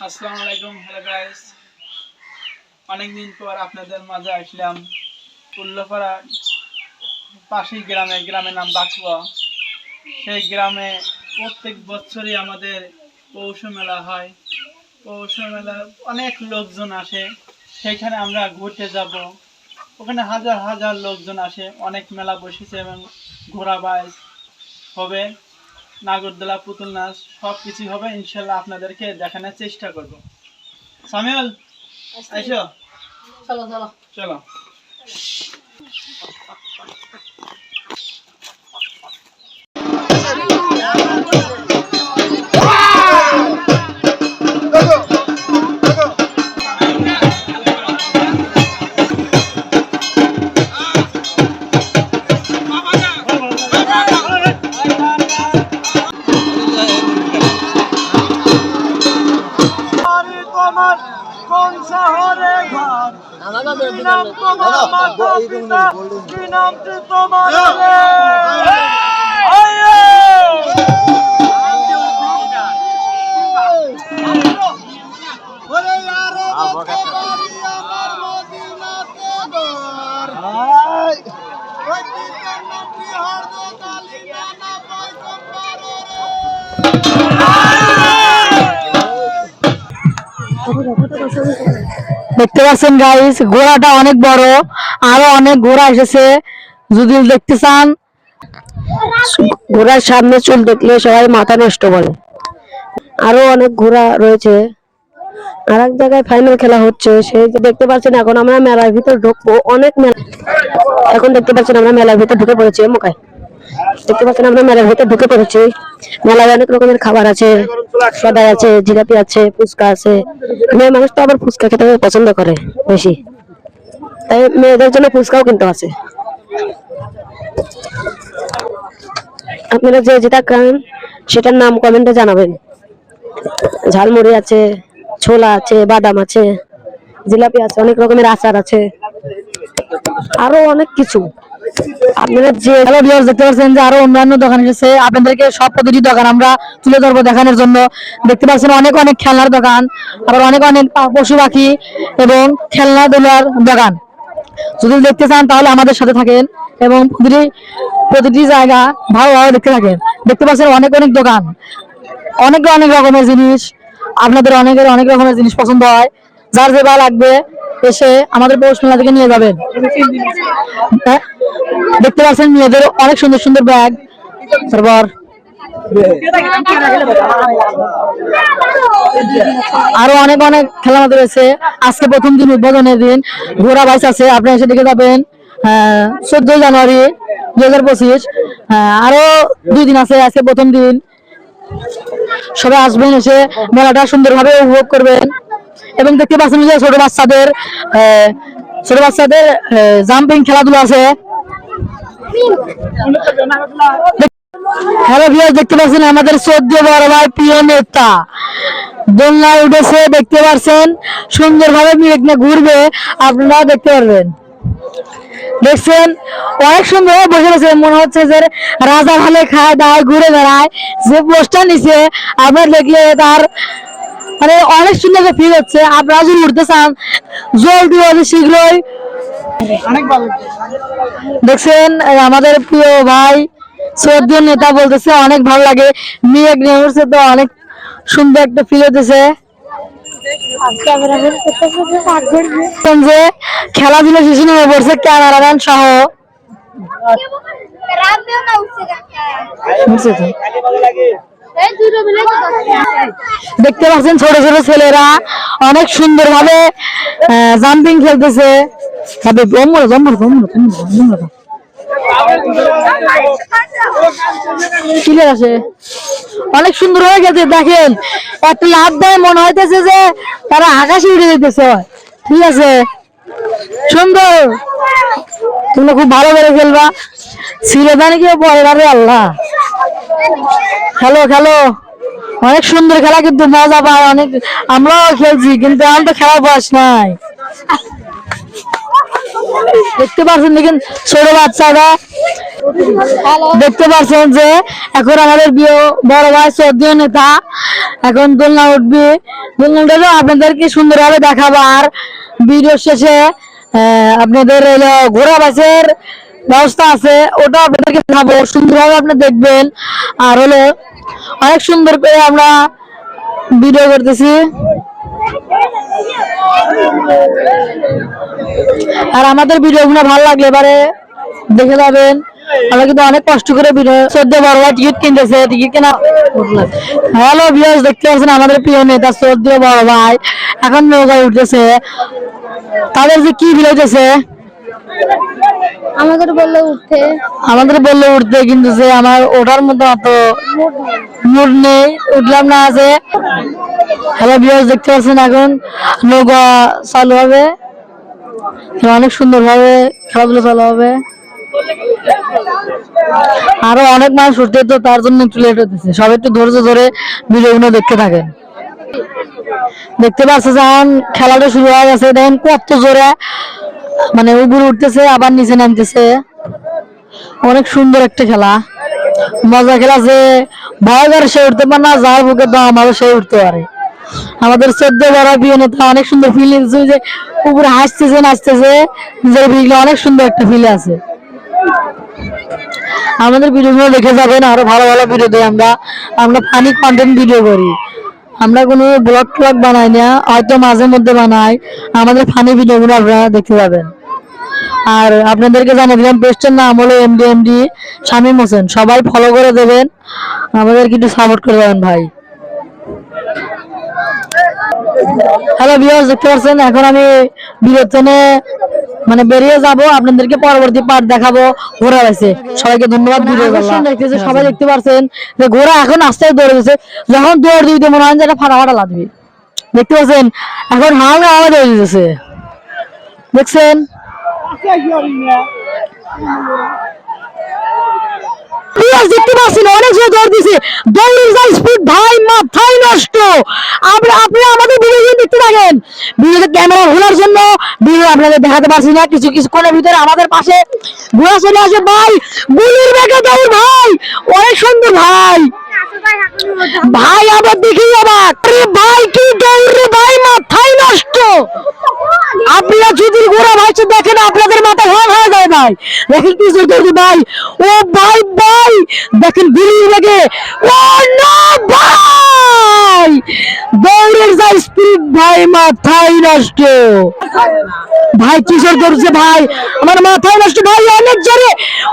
আসসালামু আলাইকুম। Hello guys, অনেকদিন পর আপনাদের মাঝে আসলাম। উল্লাপাড়া পাশেই গ্রামের নাম বাকুয়া। সেই গ্রামে প্রত্যেক বছরই আমাদের পৌষ মেলা হয়। পৌষ মেলা অনেক লোকজন আসে, সেইখানে আমরা ঘুরতে যাব। ওখানে হাজার হাজার লোকজন আসে, অনেক মেলা বসেছে এবং ঘোড়া বাইচ হবে, নাগরদোলা, পুতুল নাচ সব কিছুই হবে। ইনশাল্লাহ আপনাদেরকে দেখানোর চেষ্টা করব। সামিউল, আইসো, চলো চলো চলো। কোন শহরে ঘর, কি নাম তোমার মাতা পিতা, কি নামটি তোমার দেখতে পাচ্ছেন গাইস, ঘোড়াটা অনেক বড়, আরো অনেক ঘোড়া এসেছে। যদি দেখতে চান, ঘোড়ার সামনে চুল দেখলে সবাই মাথা নষ্ট বলে। আরো অনেক ঘোড়া রয়েছে। আর এক জায়গায় ফাইনাল খেলা হচ্ছে, সেই যে দেখতে পাচ্ছেন। এখন আমরা মেলার ভিতর ঢুকবো। অনেক মেলা, এখন দেখতে পাচ্ছেন আমরা মেলার ভিতর ঢুকে পড়েছি। মোকায় দেখতে পাচ্ছেন আমরা মেলার ভিতর ঢুকে পড়েছি। মেলায় অনেক রকমের খাবার আছে, সদাই আছে, জিলাপি আছে, ফুচকা আছে। মেয়ে মানুষ তো আবার ফুচকা খেতে পছন্দ করে বেশি, তাই মেয়েদের জন্য ফুচকাও কিনতে আছে। আপনারা যে যেটা খান সেটার নাম কমেন্টে জানাবেন। ঝালমুড়ি আছে, ছোলা আছে, বাদাম আছে, জিলাপি আছে, অনেক রকমের আচার আছে, আরো অনেক কিছু। আপনারা যে দেখতে পাচ্ছেন যে আরো অন্যান্য দোকান এসেছে। আপনাদেরকে সব প্রতিটি দোকান আমরা তুলে ধরবো দেখানোর জন্য। দেখতে পাচ্ছেন অনেক অনেক খেলনার দোকান, আবার অনেক অনেক পশু পাখি এবং খেলনাধুলার দোকান। যদি দেখতে চান তাহলে আমাদের সাথে থাকেন এবং প্রতিটি জায়গা ভালোভাবে দেখতে থাকেন। দেখতে পাচ্ছেন অনেক অনেক দোকান, অনেক অনেক রকমের জিনিস। আপনাদের অনেকের অনেক রকমের জিনিস পছন্দ হয়, যার যে ভালো লাগবে এসে আমাদের পৌষ মেলা থেকে নিয়ে যাবেন। দেখতে পাচ্ছেন মেয়েদের অনেক সুন্দর সুন্দর ব্যাগ, তারপর আরো অনেক অনেক খেলনা রয়েছে। আজকে প্রথম দিন, উদ্বোধনের দিন, ঘোড়া বাইচ আছে, আপনি এসে দেখে যাবেন। 14 জানুয়ারি 2025, আরো 2 দিন আছে, আজকে প্রথম দিন। সবাই আসবেন, এসে মেলাটা সুন্দরভাবে উপভোগ করবেন। এবং দেখতে পাচ্ছেন যে ছোট বাচ্চাদের জাম্পিং খেলাধুলা আছে। হ্যালো ভিউয়ার্স, দেখতে পাচ্ছেন আমাদের 14 বড় ভাই প্রিয় নেতা দোলনায় উঠেছে। দেখতে পাচ্ছেন সুন্দরভাবে ঘুরবে, আপনারা দেখতে পারবেন। দেখছেন অনেক সুন্দর বসে রয়েছে, মনে হচ্ছে যে রাজা ভালে খায় দায় ঘুরে বেড়ায়। যে পোস্টার নিচে আপনার দেখলে তার মানে অনেক সুন্দর ফিল হচ্ছে। আপনারা যদি উঠতে চান জলদি অতি শীঘ্রই। দেখছেন আমাদের প্রিয় ভাই 14 নেতা বলতেছে অনেক ভালো লাগে। মেয়ে তো অনেক সুন্দর একটা ফিল হতেছে। যে খেলাধুলা শিশু হয়ে পড়ছে, ক্যামেরাম্যান সহ। দেখতে পাচ্ছেন ছোট ছোট ছেলেরা অনেক সুন্দর ভাবে জাম্পিং খেলতেছে। অনেক সুন্দর হয়ে গেছে। দেখেন একটা লাভ দেয়, মনে হইতেছে যে তারা আকাশে উঠে যেতেছে। ঠিক আছে, সুন্দর, তুমি খুব ভালো করে খেলবা। সিলেদানি কেউ পরে যাবে আল্লাহ। খেলো খেলো, অনেক সুন্দর খেলা, কিন্তু মজা পায় অনেক। আমরাও খেলছি, কিন্তু আমার তো খেলার বয়স নাই। দেখতে পাচ্ছেন দেখেন ছোট বাচ্চারা, দেখতে পাচ্ছেন যে এখন আমাদের বড় ভাই শ্রদ্ধেয় নেতা এখন দোলনা উঠবে, দোলনাটা আপনাদেরকে সুন্দরভাবে দেখাবো। আর ভিডিও শেষে আপনাদের হলো ঘোড়া বাসের ব্যবস্থা আছে, ওটা আপনাদেরকে দেখাবো, সুন্দরভাবে আপনি দেখবেন। আর হলো অনেক সুন্দর করে আমরা ভিডিও করতেছি। আর আমাদের ভিডিওগুলো ভালো লাগলে এবারে দেখে যাবেন। আমরা কিন্তু অনেক কষ্ট করে ভিডিও, 14 বড় ভাই টিকিট কিনতেছে, টিকিট কেনা। হ্যালো ভিউয়ার্স, দেখতে পাচ্ছেন আমাদের প্রিয় নেতা 14 বড় ভাই এখন নৌকায় উঠতেছে। তাদের যে কি ভিড়াইতেছে, আমাদের বললো উঠতে, কিন্তু যে আমার ওঠার মতো অত মুড নেই, উঠলাম না। আছে হ্যালো ভিউয়ার্স, দেখতে পাচ্ছেন এখন নৌকা চালু হবে, অনেক সুন্দর ভাবে খেলাধুলা চালু হবে। আরো অনেক মানুষ উঠতে, তো তার জন্য একটু লেট হতেছে। সবাই একটু ধৈর্য ধরে ভিডিওগুলো দেখতে থাকেন। দেখতে পাচ্ছে যখন খেলাটা শুরু হয়ে গেছে, দেখেন কত জোরে মানে উপরে উঠতেছে আবার নিচে নামতেছে। অনেক সুন্দর একটা খেলা, মজা খেলা। যে ভয় করে সে উঠতে পারে না, যার বুকে দাম আমারও সে উঠতে পারে। আমাদের 14 বড় প্রিয় নেতা অনেক সুন্দর ফিলিংস, যে উপরে হাসতেছে নাচতেছে, নিজের ফিল অনেক সুন্দর একটা ফিল আছে। আমাদের ভিডিওগুলো দেখে যাবেন, আরো ভালো ভালো ভিডিও দেয়। আমরা ফানি কন্টেন্ট ভিডিও করি, আমরা কোনো ব্লগ ট্লগ বানাই না, হয়তো মাঝে মধ্যে বানাই। আমাদের ফানি ভিডিওগুলো আপনারা দেখতে যাবেন। আর আপনাদেরকে জানিয়ে দিলাম পেজটার নাম হলো এমডি শামীম হোসেন, সবাই ফলো করে দেবেন, আমাদেরকে একটু সাপোর্ট করে দেবেন ভাই। হ্যালো ভিউয়ার্স, দেখতে পাচ্ছেন এখন আমি বিরোধনে মানে বেরিয়ে যাব, আপনাদেরকে পরবর্তী পার্ট দেখাবো ঘোড়া রয়েছে। সবাইকে ধন্যবাদ। দেখতেছে সবাই, দেখতে পাচ্ছেন যে ঘোড়া এখন আস্তে দৌড়ে গেছে, যখন দৌড় দিতে মনে হয় যেটা ফাটা ফাটা লাগবে। দেখতে পাচ্ছেন এখন হালকা আওয়াজ হয়ে যেতেছে, দেখছেন। দেখতে পাচ্ছেন অনেক জোরে দৌড় দিছে, দৌড়ের যা স্পিড ভাই মাথায় নষ্ট। আপনারা আমাদের ভিডিও দেখতে থাকেন। ভিডিওতে ক্যামেরা ঘোরার জন্য ভিডিও আপনাদের দেখাতে পারছি না, কিছু কিছুক্ষণের ভিতরে আমাদের পাশে ঘোড়া চলে আসে ভাই, গুলির বেগে দৌড় ভাই, অনেক সুন্দর ভাই। ভাই আবার দেখি অবাক, আরে ভাই কি দৌড় রে ভাই, মাথায় নষ্ট। আপনারা যদি ঘোড়া ভাইছে দেখেন, আপনাদের মাথা হ্যাং হয়ে যায় ভাই। দেখেন কি দৌড় ভাই, ও ভাই ভাই দেখেন গুলির বেগে, ও না ভাই দৌড়ের যা স্পিড ভাই মাথায় নষ্ট। ভাই কিশোর দৌড়ছে ভাই, আমার মাথায় নষ্ট ভাই, অনেক জোরে।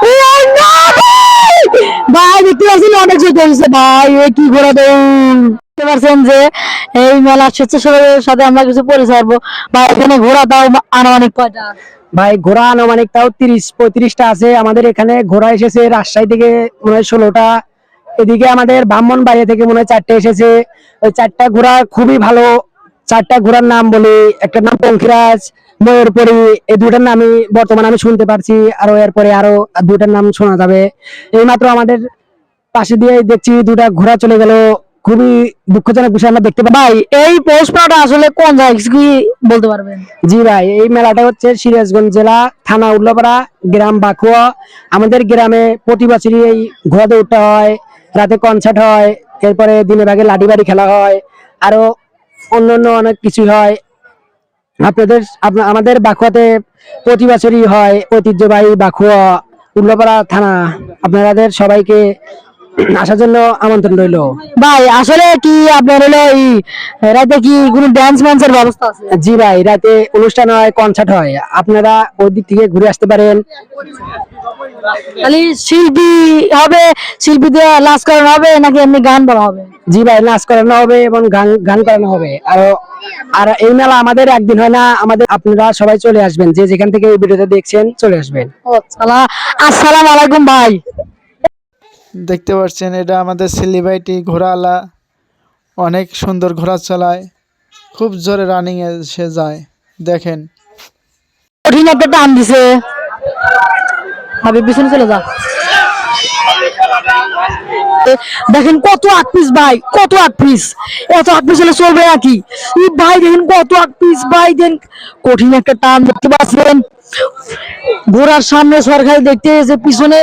ও না ভাই, ভাই দেখতে পাচ্ছেন অনেক জোরে দৌড়ছে ভাই, এ কি ঘোড়া দৌড়। দেখতে পাচ্ছেন যে এই মেলা স্বেচ্ছাসেবকের সাথে আমরা কিছু পরিচয় করবো ভাই। এখানে ঘোড়া তাও আনুমানিক কয়টা? ভাই ঘোড়া আনুমানিক তাও 30-35টা আছে। আমাদের এখানে ঘোড়া এসেছে রাজশাহী থেকে মনে হয় 16টা, এদিকে আমাদের ব্রাহ্মণবাড়িয়া থেকে মনে হয় 4টে এসেছে। ওই 4টা ঘোড়া খুবই ভালো। 4টা ঘোড়ার নাম বলি, একটা নাম পঙ্খিরাজ, ময়ূরপরি, এই দুটার নামই বর্তমানে আমি শুনতে পারছি, আরো এরপরে আরো দুটার নাম শোনা যাবে। এইমাত্র আমাদের পাশে দিয়ে দেখছি দুটা ঘোড়া চলে গেল, খুবই দুঃখজনক বিষয় আমরা দেখতে পাই। ভাই এই পোস্টটা আসলে কোন জায়গা কি বলতে পারবেন? জি ভাই, এই মেলাটা হচ্ছে সিরাজগঞ্জ জেলা, থানা উল্লাপাড়া, গ্রাম বাকুয়া। আমাদের গ্রামে প্রতি বছরই এই ঘোড়া দৌড়টা হয়, রাতে কনসার্ট হয়, এরপরে দিনের আগে লাঠি বাড়ি খেলা হয়, আরো অন্যান্য অনেক কিছু হয়। আমাদের বাকুয়াতে প্রতি বছরই হয়, ঐতিহ্যবাহী বাকুয়া উল্লাপাড়া থানা। আপনাদের সবাইকে আসার জন্য আমন্ত্রণ রইল। ভাই আসলে কি আপনার হলো এই রাতে কি কোনো ডান্স ম্যান্সের ব্যবস্থা আছে? জি ভাই, রাতে অনুষ্ঠান হয়, কনসার্ট হয়, আপনারা ওই দিক থেকে ঘুরে আসতে পারেন। খালি শিল্পী হবে, শিল্পীদের নাচ করানো হবে নাকি এমনি গান বলা হবে? জি ভাই, নাচ করানো হবে এবং গান গান করানো হবে। আর এই মেলা আমাদের একদিন হয় না, আমাদের আপনারা সবাই চলে আসবেন, যে যেখান থেকে এই ভিডিওটা দেখছেন চলে আসবেন। আসসালামু আলাইকুম ভাই। দেখতে পাচ্ছেন এটা আমাদের সেলিব্রিটি ঘোড়াওয়ালা, অনেক সুন্দর ঘোড়া চালায়, খুব জোরে রানিং এ সে যায়। দেখেন কঠিন একটা টান দিছে, ভাবি পিছনে চলে যা। দেখেন কত 8 পিস ভাই, কত 8 পিস, এত 8 পিস হলে চলবে নাকি ভাই? দেখেন কত 8 পিস ভাই, দেন কঠিন একটা টান দেখতে পাচ্ছেন। ঘোড়ার সামনে সরকারি দেখতে এসে পিছনে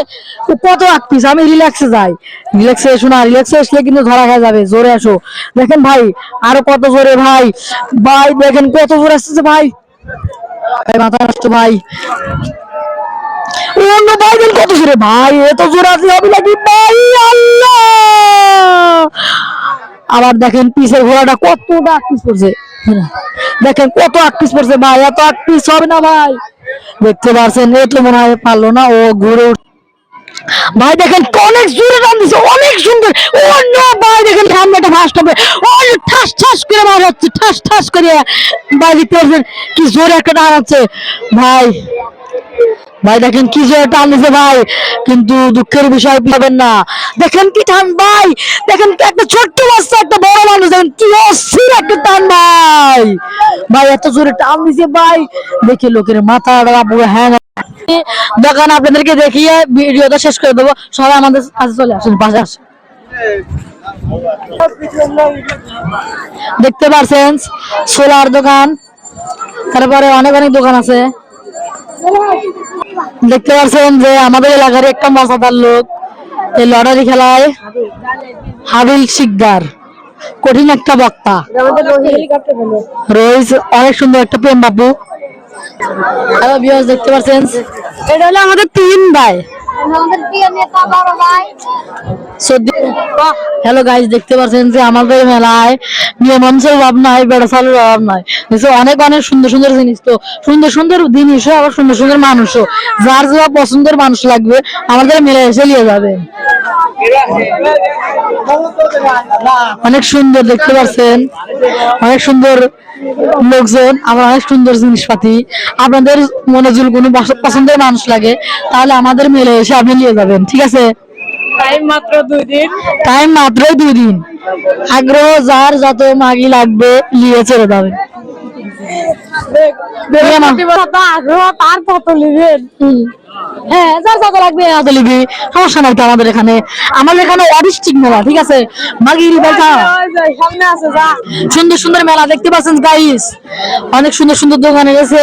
কত 8 পিস। আমি রিল্যাক্সে যাই, রিল্যাক্সে এসো না, রিল্যাক্সে আসলে কিন্তু ধরা খাওয়া যাবে। জোরে আসো, দেখেন ভাই আরো কত জোরে ভাই, ভাই দেখেন কত জোরে আসছে ভাই, মাথা নষ্ট ভাই। অন্য ভাই দেন কত জোরে ভাই, এত জোরে আসলে হবে নাকি ভাই? আল্লাহ, আবার দেখেন পিসের ঘোড়াটা কতটা 8 পিস পড়ছে, দেখেন কত 8 পিস পড়ছে ভাই, এত 8 পিস হবে না ভাই। দেখতে পাচ্ছেন এ তো মনে হয় পারলো না, ও ঘুরে ভাই দেখেন অনেক জোরে টান দিছে, অনেক সুন্দর। অন্য ভাই দেখেন সামনেটা ফার্স্ট হবে, ঠাস ঠাস করে মার হচ্ছে, ঠাস ঠাস করে ভাই। দেখতে পাচ্ছেন কি জোরে একটা টান হচ্ছে ভাই, ভাই দেখেন কি জোরে টান দিছে ভাই। কিন্তু দুঃখের বিষয় পাবেন না, দেখেন কি টান ভাই, দেখেন একটা ছোট্ট বাচ্চা একটা বড় মানুষ, দেখেন কি অস্থির একটা টান ভাই। ভাই এত জোরে টান দিছে ভাই, দেখে লোকের মাথা পুরো হ্যাং। দোকান আপনাদেরকে দেখিয়ে ভিডিওটা শেষ করে দেবো, সবাই আমাদের কাছে চলে আসেন, পাশে আসেন। দেখতে পাচ্ছেন সোলার দোকান, তারপরে অনেক অনেক দোকান আছে। দেখতে পাচ্ছেন যে আমাদের এলাকার একটা মজাদার লোক এই লটারি খেলায় হাবিল শিকদার, কঠিন একটা বক্তা রয়েছে, অনেক সুন্দর একটা প্রেম বাবু। হ্যালো ভিউয়ার্স, দেখতে পাচ্ছেন এটা হলো আমাদের 3 ভাই। হ্যালো গাইস, দেখতে পাচ্ছেন যে আমাদের মেলায় নিয়মাংশের অভাব নাই, বেড়া চালুর অভাব নাই, অনেক অনেক সুন্দর সুন্দর জিনিস, তো সুন্দর সুন্দর জিনিসও আবার সুন্দর সুন্দর মানুষও, যার যা পছন্দের মানুষ লাগবে আমাদের মেলায় এসে নিয়ে যাবে। অনেক সুন্দর দেখতে পাচ্ছেন, অনেক সুন্দর লোকজন, আবার অনেক সুন্দর জিনিসপাতি। আপনাদের মনে যদি কোনো পছন্দের মানুষ লাগে তাহলে আমাদের মেলে এসে আপনি নিয়ে যাবেন, ঠিক আছে? টাইম মাত্র 2 দিন, টাইম মাত্র 2 দিন। আগ্রহ যার যত মাগি লাগবে নিয়ে চলে যাবেন। আগ্রহ তার কত নেবেন, হ্যাঁ যার যত লাগবে এত নিবি, সমস্যা নাই তো। আমাদের এখানে অডিস্ট্রিক মেলা, ঠিক আছে? মাগির সামনে আছে, সুন্দর সুন্দর মেলা দেখতে পাচ্ছেন গাইস, অনেক সুন্দর সুন্দর দোকানে গেছে,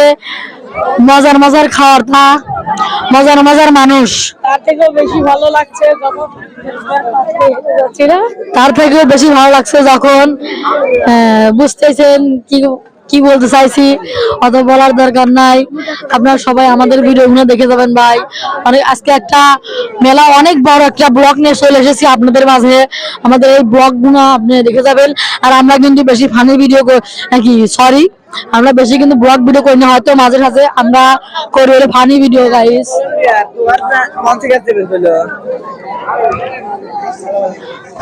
মজার মজার খাওয়ার তা, মজার মজার মানুষ। তার থেকেও বেশি ভালো লাগছে যখন বুঝতেছেন কি বলতে চাইছি, অত বলার দরকার নাই। আপনারা সবাই আমাদের ভিডিওগুলো দেখে যাবেন ভাই। আজকে একটা মেলা, অনেক বড় একটা ব্লগ নিয়ে চলে এসেছি আপনাদের মাঝে। আমাদের এই ব্লগগুলো আপনি দেখে যাবেন। আর আমরা কিন্তু বেশি ফানি ভিডিও নাকি, সরি, আমরা বেশি কিন্তু ব্লগ ভিডিও করি না, হয়তো মাঝে মাঝে আমরা করি হলে ফানি ভিডিও গাইস।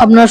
আপনার